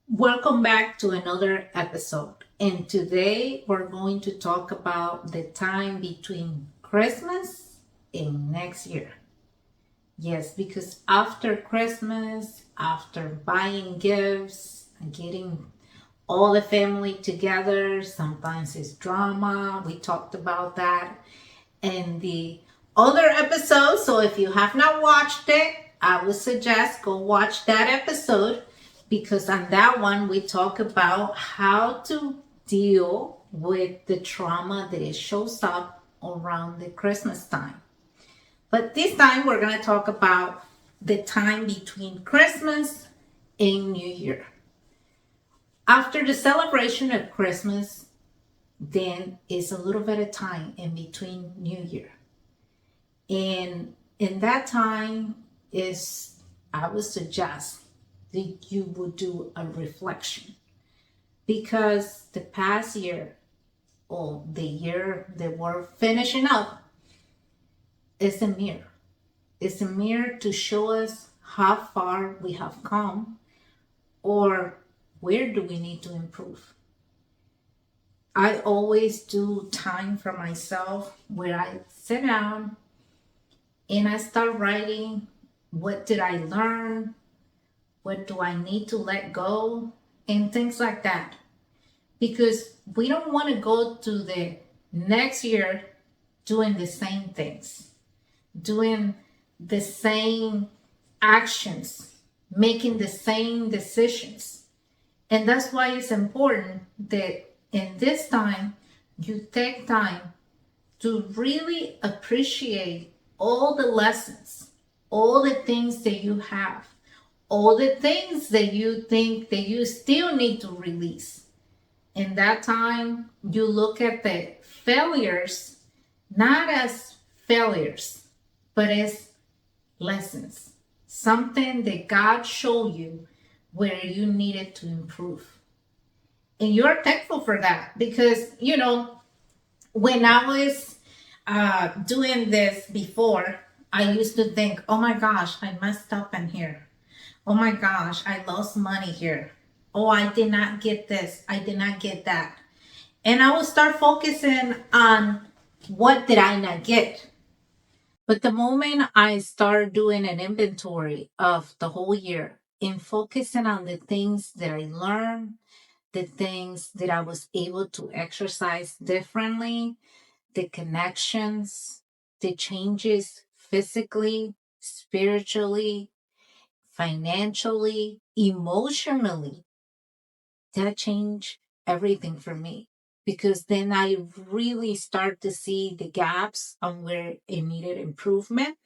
Welcome back to another episode. And today we're going to talk about the time between Christmas and next year. Yes, because after Christmas, after buying gifts and getting all the family together, sometimes it's drama. We talked about that in the other episode. So if you have not watched it, I would suggest go watch that episode because on that one we talk about how to deal with the trauma that it shows up around the Christmas time. But this time we're going to talk about the time between Christmas and New Year. After the celebration of Christmas, then is a little bit of time in between New Year. And in that time is, I would suggest that you would do a reflection because the past year or the year that we're finishing up is a mirror. It's a mirror to show us how far we have come or where do we need to improve. I always do time for myself where I sit down and I start writing what did I learn, what do I need to let go, and things like that. Because we don't want to go to the next year doing the same things, doing the same actions, making the same decisions. And that's why it's important that in this time, you take time to really appreciate all the lessons, all the things that you have, all the things that you think that you still need to release. In that time, you look at the failures not as failures, but as lessons, something that God showed you where you needed to improve. And you're thankful for that because, when I was doing this before, I used to think, oh my gosh, I messed up in here. Oh my gosh, I lost money here. Oh, I did not get this. I did not get that. And I would start focusing on what did I not get. But the moment I started doing an inventory of the whole year and focusing on the things that I learned, the things that I was able to exercise differently, the connections, the changes physically, spiritually, financially, emotionally, that changed everything for me. Because then I really start to see the gaps on where it needed improvement.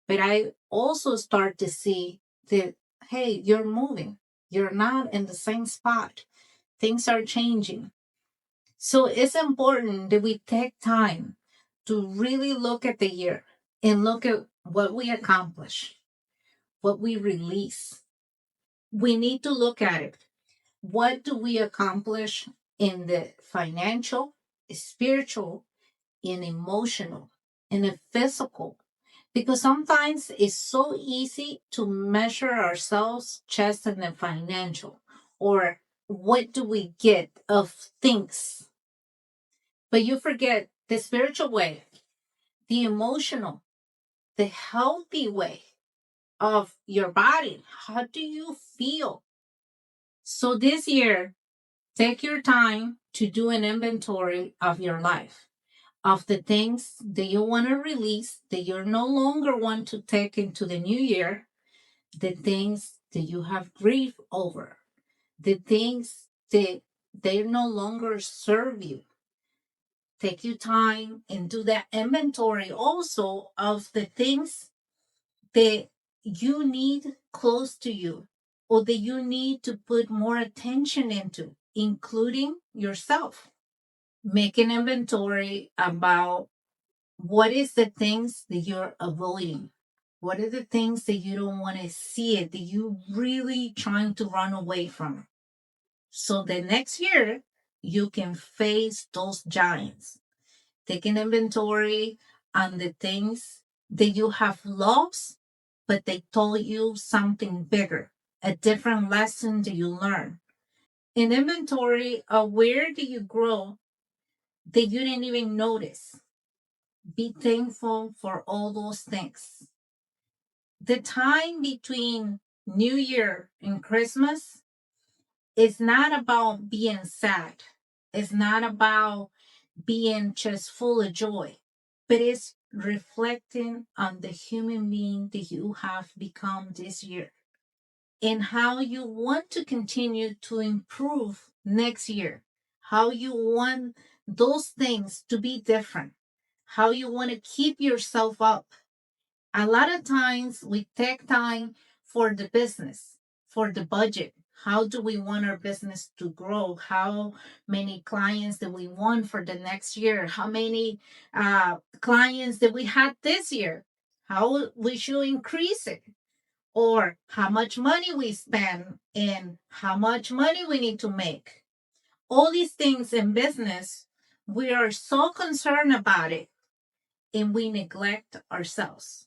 But I also start to see that, hey, you're moving. You're not in the same spot. Things are changing. So it's important that we take time to really look at the year and look at what we accomplish, what we release. We need to look at it. What do we accomplish in the financial, spiritual, and emotional, and the physical? Because sometimes it's so easy to measure ourselves just in the financial or what do we get of things. But you forget the spiritual way, the emotional, the healthy way of your body. How do you feel? So this year, take your time to do an inventory of your life, of the things that you want to release, that you no longer want to take into the new year, the things that you have grief over, the things that they no longer serve you. Take your time and do that inventory also of the things that you need close to you or that you need to put more attention into, including yourself. Make an inventory about what is the things that you're avoiding. What are the things that you don't want to see it, that you really trying to run away from? So the next year you can face those giants. Take an inventory on the things that you have lost, but they told you something bigger, a different lesson that you learn. An inventory of where do you grow that you didn't even notice. Be thankful for all those things. The time between New Year and Christmas is not about being sad. It's not about being just full of joy, but it's reflecting on the human being that you have become this year and how you want to continue to improve next year, how you want those things to be different, how you want to keep yourself up. A lot of times we take time for the business, for the budget. How do we want our business to grow? How many clients that we want for the next year? How many clients that we had this year? How we should increase it? Or how much money we spend and how much money we need to make. All these things in business, we are so concerned about it and we neglect ourselves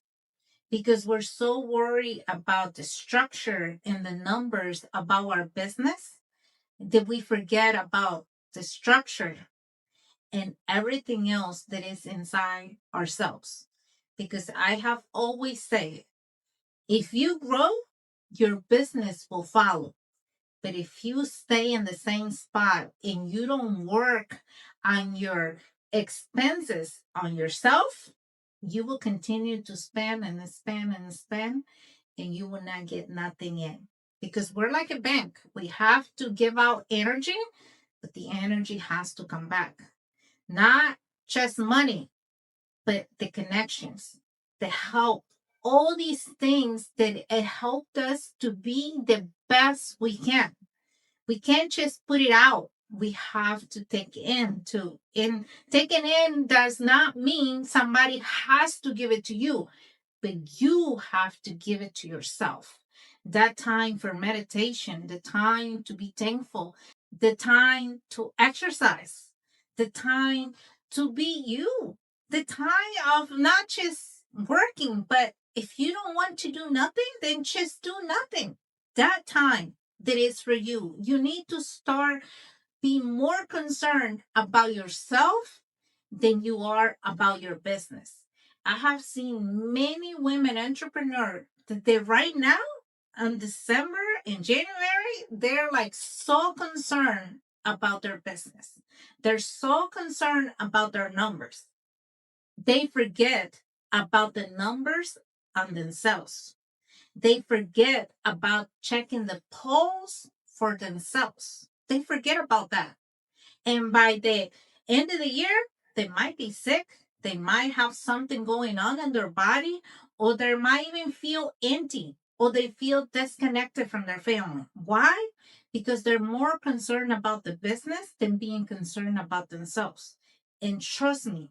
because we're so worried about the structure and the numbers about our business that we forget about the structure and everything else that is inside ourselves. Because I have always said, if you grow, your business will follow. But if you stay in the same spot and you don't work on your expenses on yourself, you will continue to spend and spend and spend, and you will not get nothing in. Because we're like a bank. We have to give out energy, but the energy has to come back. Not just money, but the connections, the help, all these things that it helped us to be the best we can. We can't just put it out. We have to take in too. And taking in does not mean somebody has to give it to you, but you have to give it to yourself. That time for meditation, the time to be thankful, the time to exercise, the time to be you, the time of not just working, but if you don't want to do nothing, then just do nothing. That time that is for you. You need to start be more concerned about yourself than you are about your business. I have seen many women entrepreneurs that they right now in December and January, they're like so concerned about their business. They're so concerned about their numbers. They forget about the numbers on themselves. They forget about checking the polls for themselves. They forget about that. And by the end of the year, they might be sick. They might have something going on in their body, or they might even feel empty, or they feel disconnected from their family. Why? Because they're more concerned about the business than being concerned about themselves. And trust me,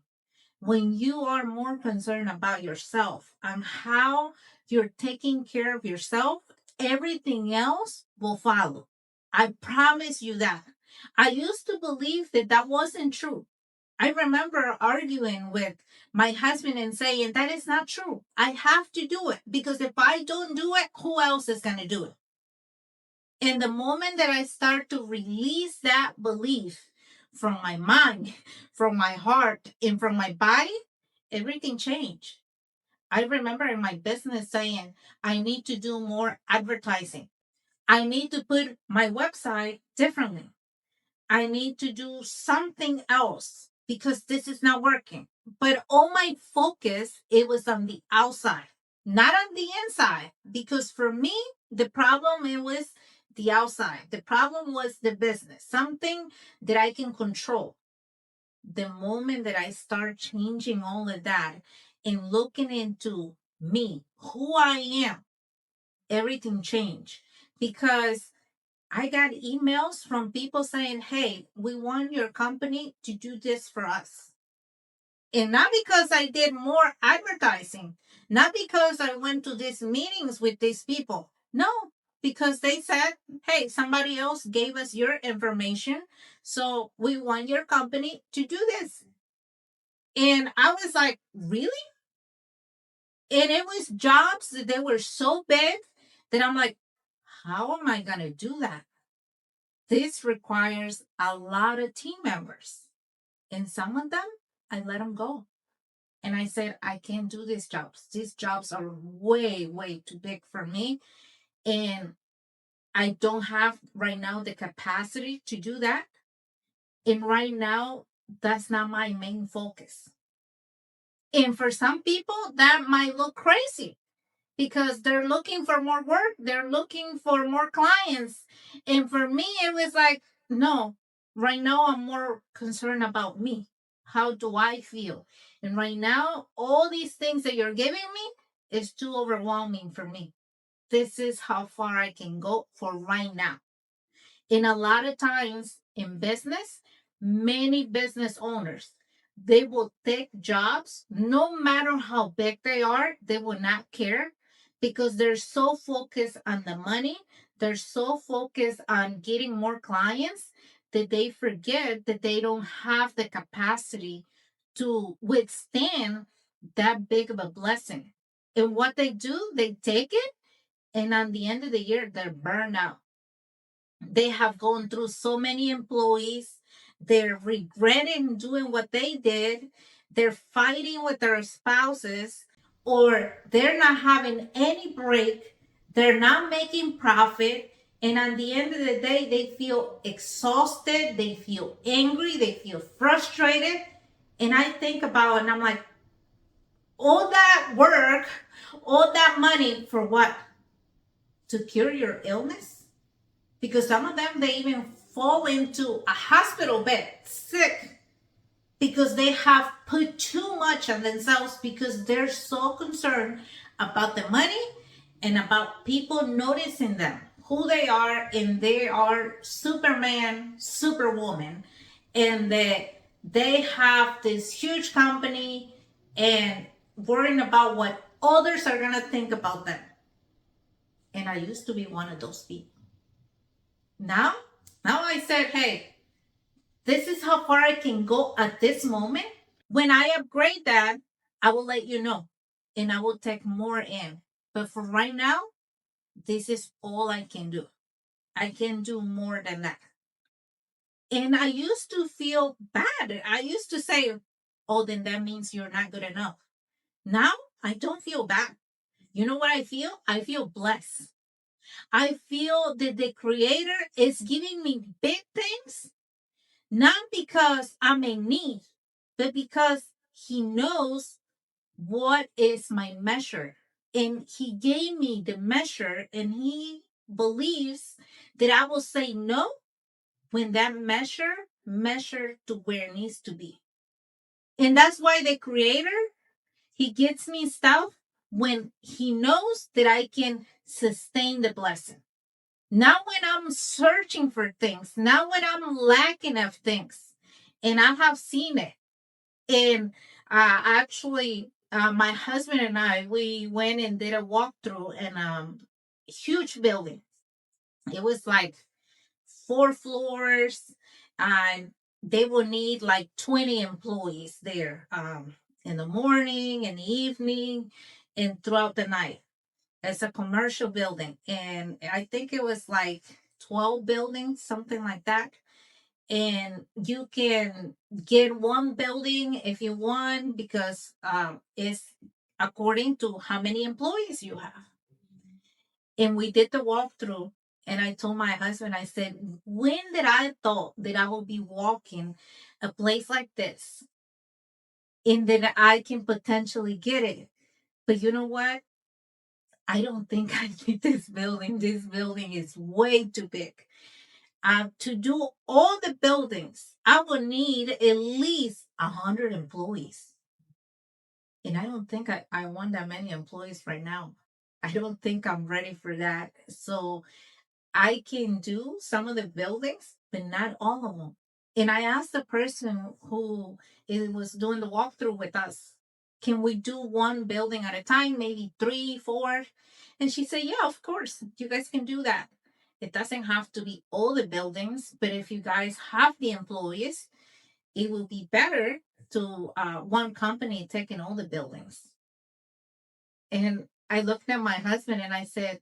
when you are more concerned about yourself and how you're taking care of yourself, everything else will follow. I promise you that. I used to believe that that wasn't true. I remember arguing with my husband and saying, that is not true. I have to do it because if I don't do it, who else is going to do it? And the moment that I start to release that belief from my mind, from my heart, and from my body, everything changed. I remember in my business saying, I need to do more advertising. I need to put my website differently. I need to do something else because this is not working. But all my focus, it was on the outside, not on the inside. Because for me, the problem it was the outside. The problem was the business, something that I can control. The moment that I start changing all of that and looking into me, who I am, everything changed. Because I got emails from people saying, hey, we want your company to do this for us. And not because I did more advertising, not because I went to these meetings with these people. No, because they said, hey, somebody else gave us your information. So we want your company to do this. And I was like, really? And it was jobs that they were so big that I'm like, how am I going to do that? This requires a lot of team members. And some of them, I let them go. And I said, I can't do these jobs. These jobs are way, way too big for me. And I don't have right now the capacity to do that. And right now, that's not my main focus. And for some people, that might look crazy because they're looking for more work, they're looking for more clients. And for me, it was like, no, right now I'm more concerned about me. How do I feel? And right now, all these things that you're giving me is too overwhelming for me. This is how far I can go for right now. And a lot of times in business, many business owners, they will take jobs, no matter how big they are, they will not care because they're so focused on the money, they're so focused on getting more clients that they forget that they don't have the capacity to withstand that big of a blessing. And what they do, they take it, and on the end of the year, they're burned out. They have gone through so many employees. They're regretting doing what they did. They're fighting with their spouses, or they're not having any break. They're not making profit. And at the end of the day, they feel exhausted. They feel angry. They feel frustrated. And I think about it and I'm like, all that work, all that money for what? To cure your illness? Because some of them, they even fall into a hospital bed sick because they have put too much on themselves because they're so concerned about the money and about people noticing them, who they are, and they are Superman, Superwoman, and that they have this huge company and worrying about what others are going to think about them. And I used to be one of those people. Now, now I said, hey, this is how far I can go at this moment. When I upgrade that, I will let you know and I will take more in. But for right now, this is all I can do. I can do more than that. And I used to feel bad. I used to say, oh, then that means you're not good enough. Now I don't feel bad. You know what I feel? I feel blessed. I feel that the creator is giving me big things, not because I'm in need, but because he knows what is my measure. And he gave me the measure, and he believes that I will say no when that measure to where it needs to be. And that's why the creator, he gets me stuff when he knows that I can sustain the blessing. Not when I'm searching for things, not when I'm lacking of things. And I have seen it. And actually, my husband and I, we went and did a walkthrough in a huge building. It was like 4 floors, and they will need like 20 employees there in the morning, in the evening, and throughout the night. It's a commercial building, and I think it was like 12 buildings, something like that. And you can get one building if you want because it's according to how many employees you have. And we did the walkthrough, and I told my husband, I said, when did I thought that I would be walking a place like this and that I can potentially get it? But you know what? I don't think I need this building. This building is way too big. To do all the buildings, I will need at least 100 employees. And I don't think I want that many employees right now. I don't think I'm ready for that. So I can do some of the buildings, but not all of them. And I asked the person who was doing the walkthrough with us, can we do one building at a time, maybe three, four? And she said, yeah, of course, you guys can do that. It doesn't have to be all the buildings, but if you guys have the employees, it will be better to one company taking all the buildings. And I looked at my husband and I said,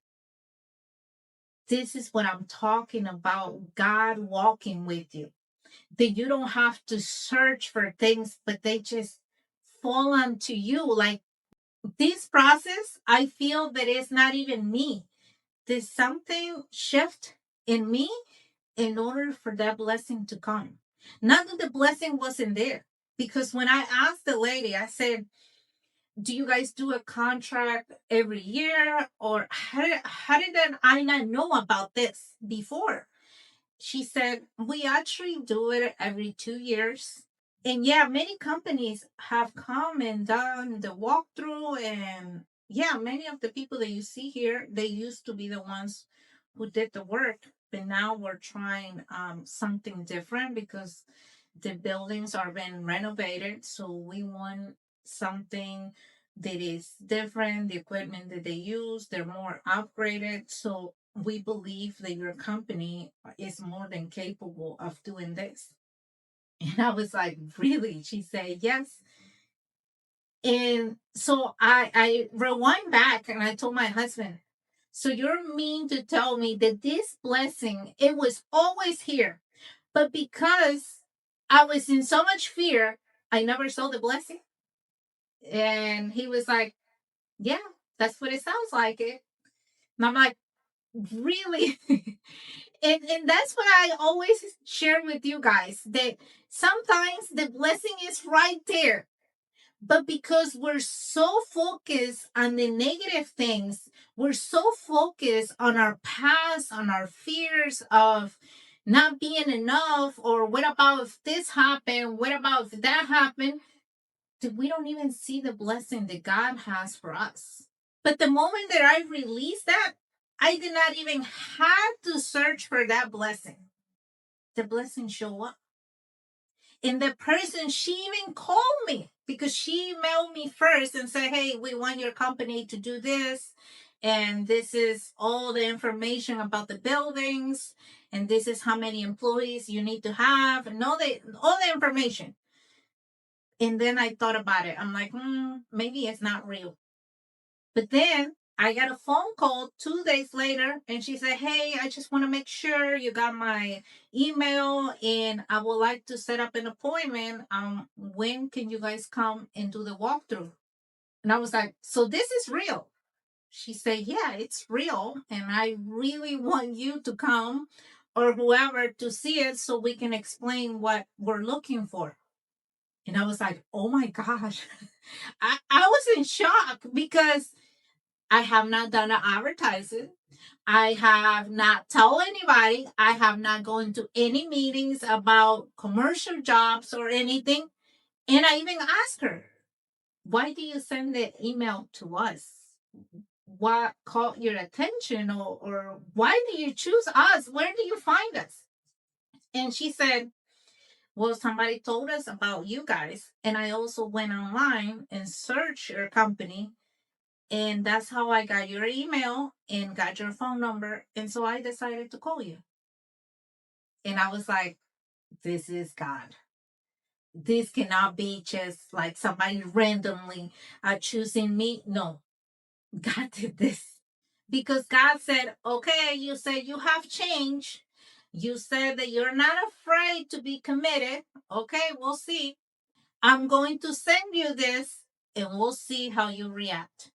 This is what I'm talking about, God walking with you. That you don't have to search for things, but they just fall onto you. Like this process, I feel that it's not even me. There's something shift in me in order for that blessing to come. Not that the blessing wasn't there. Because when I asked the lady, I said, do you guys do a contract every year? Or how did I not know about this before? She said, we actually do it every 2 years. And yeah, many companies have come and done the walkthrough. And yeah, many of the people that you see here, they used to be the ones who did the work. But now we're trying something different because the buildings are being renovated. So we want something that is different. The equipment that they use, they're more upgraded. So we believe that your company is more than capable of doing this. And I was like, really? She said, yes. And so I rewind back and I told my husband, so you're mean to tell me that this blessing, it was always here. But because I was in so much fear, I never saw the blessing. And he was like, yeah, that's what it sounds like it. And I'm like, really? And that's what I always share with you guys, that sometimes the blessing is right there. But because we're so focused on the negative things, we're so focused on our past, on our fears of not being enough, or what about if this happened? What about if that happened? That we don't even see the blessing that God has for us. But the moment that I released that, I did not even have to search for that blessing. The blessing show up. And the person, she even called me because she emailed me first and said, hey, we want your company to do this. And this is all the information about the buildings. And this is how many employees you need to have. And all the information. And then I thought about it. I'm like, maybe it's not real. But then I got a phone call 2 days later, and she said, hey, I just want to make sure you got my email, and I would like to set up an appointment. When can you guys come and do the walkthrough? And I was like, so this is real. She said, yeah, it's real. And I really want you to come, or whoever, to see it so we can explain what we're looking for. And I was like, oh my gosh. I was in shock because I have not done an advertising. I have not told anybody. I have not gone to any meetings about commercial jobs or anything. And I even asked her, why do you send the email to us? What caught your attention, or why do you choose us? Where do you find us? And she said, well, somebody told us about you guys. And I also went online and searched your company, and that's how I got your email and got your phone number. And so I decided to call you. And I was like, this is God. This cannot be just like somebody randomly choosing me. No, God did this. Because God said, okay, you said you have changed. You said that you're not afraid to be committed. Okay, we'll see. I'm going to send you this and we'll see how you react.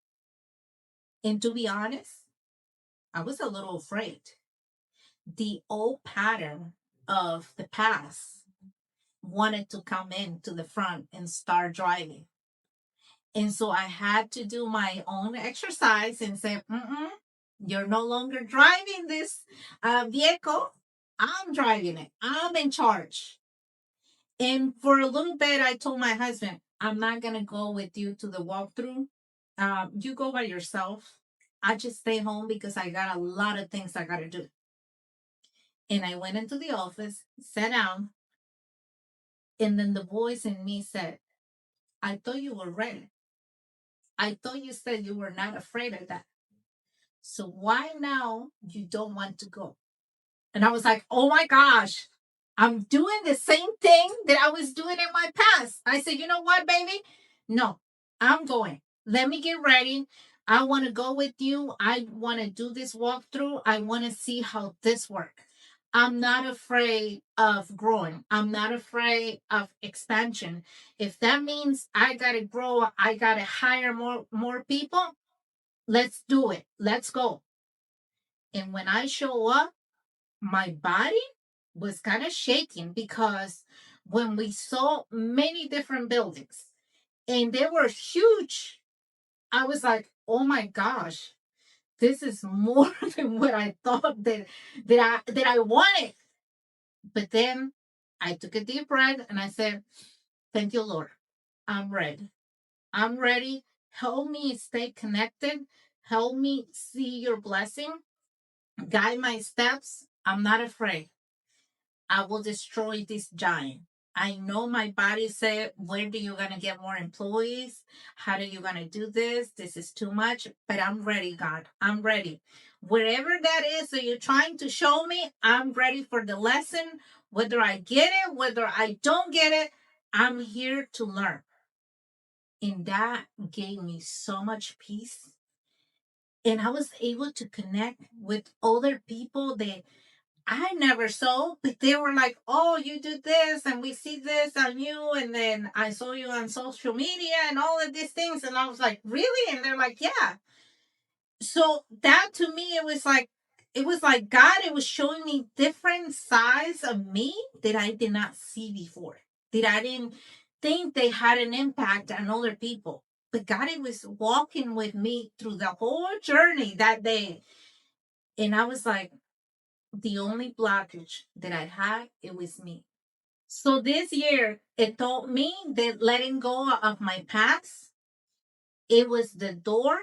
And to be honest, I was a little afraid. The old pattern of the past wanted to come in to the front and start driving. And so I had to do my own exercise and say, you're no longer driving this vehicle. I'm driving it. I'm in charge. And for a little bit, I told my husband, I'm not going to go with you to the walkthrough. You go by yourself. I just stay home because I got a lot of things I got to do. And I went into the office, sat down, and then the voice in me said, I thought you were ready. I thought you said you were not afraid of that. So why now you don't want to go? And I was like, oh my gosh, I'm doing the same thing that I was doing in my past. I said, you know what, baby? No, I'm going. Let me get ready. I want to go with you. I want to do this walkthrough. I want to see how this works. I'm not afraid of growing. I'm not afraid of expansion. If that means I gotta grow, I gotta hire more people, let's do it. Let's go. And when I show up, my body was kind of shaking because when we saw many different buildings and they were huge, I was like, oh my gosh, this is more than what I thought that I wanted. But then I took a deep breath and I said, thank you, Lord. I'm ready. I'm ready. Help me stay connected. Help me see your blessing. Guide my steps. I'm not afraid. I will destroy this giant. I know my body said, where do you gonna get more employees? How are you gonna do this? This is too much, but I'm ready, God. I'm ready. Wherever that is that you're trying to show me, I'm ready for the lesson. Whether I get it, whether I don't get it, I'm here to learn. And that gave me so much peace. And I was able to connect with other people that I never saw, but they were like, oh, you do this, and we see this on you. And then I saw you on social media and all of these things. And I was like, really? And they're like, yeah. So that to me, it was like God, it was showing me different sides of me that I did not see before, that I didn't think they had an impact on other people. But God, it was walking with me through the whole journey that day. And I was like, the only blockage that I had, it was me. So this year, it taught me that letting go of my past, it was the door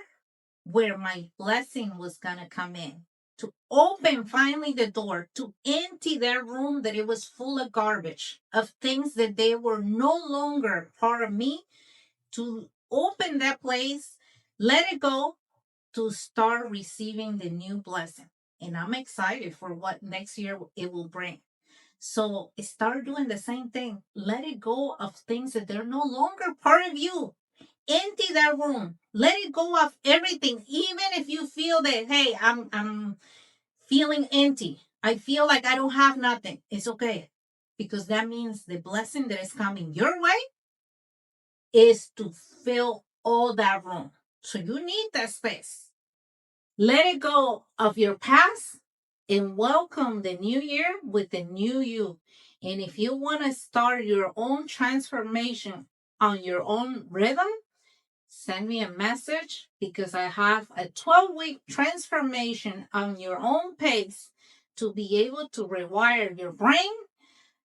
where my blessing was going to come in. To open finally the door, to empty their room that it was full of garbage, of things that they were no longer part of me, to open that place, let it go, to start receiving the new blessing. And I'm excited for what next year it will bring. So start doing the same thing. Let it go of things that they're no longer part of you. Empty that room. Let it go of everything. Even if you feel that, hey, I'm feeling empty. I feel like I don't have nothing. It's okay. Because that means the blessing that is coming your way is to fill all that room. So you need that space. Let it go of your past and welcome the new year with the new you. And if you want to start your own transformation on your own rhythm, send me a message because I have a 12-week transformation on your own pace to be able to rewire your brain,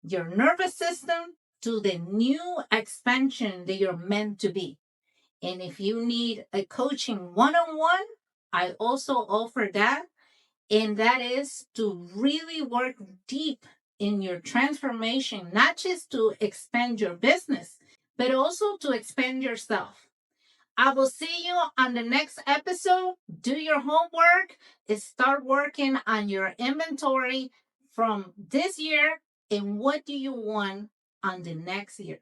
your nervous system to the new expansion that you're meant to be. And if you need a coaching one on one, I also offer that. And that is to really work deep in your transformation, not just to expand your business, but also to expand yourself. I will see you on the next episode. Do your homework and start working on your inventory from this year and what do you want on the next year.